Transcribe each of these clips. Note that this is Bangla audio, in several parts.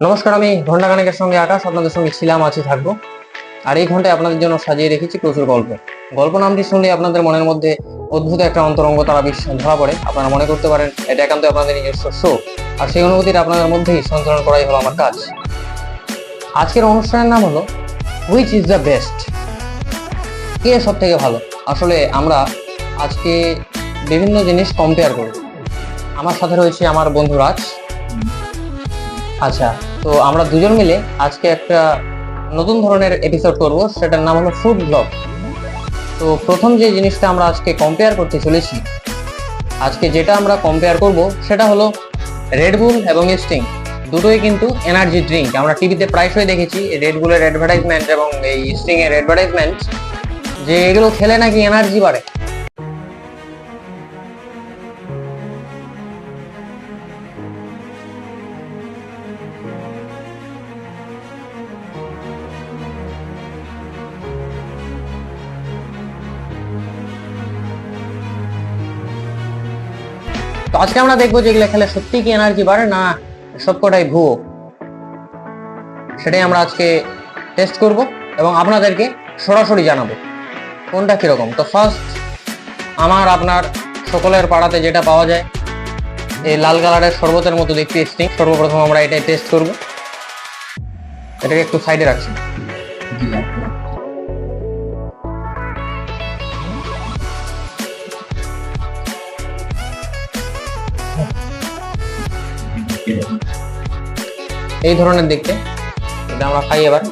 নমস্কার, আমি ঘন্টা খানেকের সঙ্গে আকাশ আপনাদের সঙ্গে ছিলাম, আছি, থাকবো। আর এই ঘন্টায় আপনাদের জন্য সাজিয়ে রেখেছি প্রচুর গল্প। গল্প নামটি শুনলে আপনাদের মনের মধ্যে অদ্ভুত একটা অন্তরঙ্গতার আবেশ ধরা পড়ে। আপনারা মনে করতে পারেন এটা একান্ত আপনাদের নিজস্ব শো, আর সেই অনুভূতিটা আপনাদের মধ্যেই সঞ্চালন করাই হলো আমার কাজ। আজকের অনুষ্ঠানের নাম হলো হুইচ ইজ দ্য বেস্ট, কে সব থেকে ভালো। আসলে আমরা আজকে বিভিন্ন জিনিস কম্পেয়ার করব। আমার সাথে রয়েছে আমার বন্ধু রাজ। আচ্ছা, তো আমরা দুজন মিলে আজকে একটা নতুন ধরনের এপিসোড করব, সেটার নাম হলো ফুড ব্লগ। তো প্রথম যে জিনিসটা আমরা আজকে কম্পেয়ার করতে চলেছি, আজকে যেটা আমরা কম্পেয়ার করব সেটা হলো রেডবুল এবং স্টিং। দুটোই কিন্তু এনার্জি ড্রিঙ্ক। আমরা টিভিতে প্রায়শই দেখেছি রেডবুলের অ্যাডভার্টাইজমেন্ট এবং এই স্টিং এর অ্যাডভার্টাইজমেন্ট, যে এগুলো খেলে নাকি এনার্জি বাড়ে। তো আজকে আমরা দেখবো যে এগুলো খেলে সত্যি কি এনার্জি বাড়ে, না সবকটাই ভুয়ো। সেটাই আমরা আজকে টেস্ট করব এবং আপনাদেরকে সরাসরি জানাবো কোনটা কিরকম। তো ফার্স্ট, আমার আপনার সকলের পাড়াতে যেটা পাওয়া যায়, এই লাল কালারের শরবতের মতো দেখতে স্টিং। সর্বপ্রথম আমরা এটাই টেস্ট করব। এটাকে একটু সাইডে রাখছি। এই ধরনের দেখতে, এটা আমরা খাই এবার।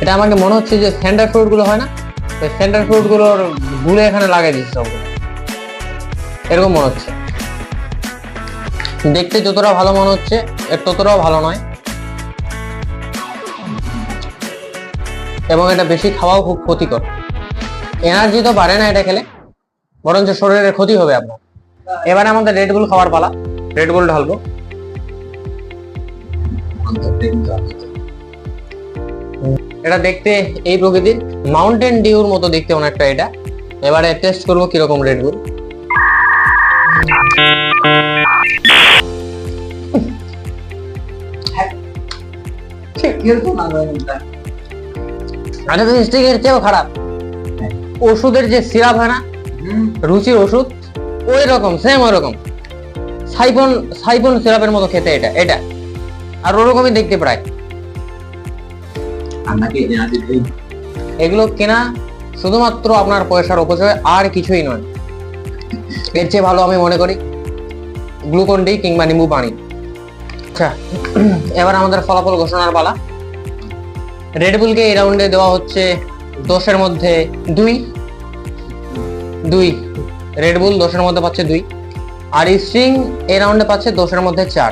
এটা আমাকে মনে হচ্ছে যে সেন্টার ফ্রুট গুলো হয় না, সেন্টার ফ্রুট গুলোর গুলে এখানে লাগাই দিচ্ছে সবগুলো, এরকম মনে হচ্ছে। দেখতে যতটা ভালো মনে হচ্ছে এর ততটাও ভালো নয়, এবং এটা বেশি খাওয়াও খুব ক্ষতিকর। এনার্জি তো বাড়ে না এটা খেলে, বরঞ্চ শরীরের ক্ষতি হবে আপনার। এবারে আমাদের রেডবুল খাওয়ার পালা। রেডবুল ঢালবো। এটা দেখতে এই প্রকৃতির মাউন্টেন ডিউর মতো দেখতে অনেকটা এটা। এবারে টেস্ট করবো কিরকম রেডবুল। আচ্ছা, তো স্টিকের চেয়েও খারাপ। ওষুধের যে সিরাপ হয় না, রুচির ওষুধ, ওই রকম সেম ওই রকম সাইফন সাইফন সিরাপের মতো খেতে এটা এটা আর ওরকমই দেখতে প্রায়। এগুলো কেনা শুধুমাত্র আপনার পয়সার অপচয়, আর কিছুই নয়। এর চেয়ে ভালো আমি মনে করি গ্লুকন ডি কিংবা নিম্বু পানি। আচ্ছা, এবার আমাদের ফলাফল ঘোষণার পালা। রেডবুলকে এই রাউন্ডে দেওয়া হচ্ছে 10-এর মধ্যে 2। রেডবুল 10-এর মধ্যে পাচ্ছে 2, আর স্ট্রিং এই রাউন্ডে পাচ্ছে 10-এর মধ্যে 4।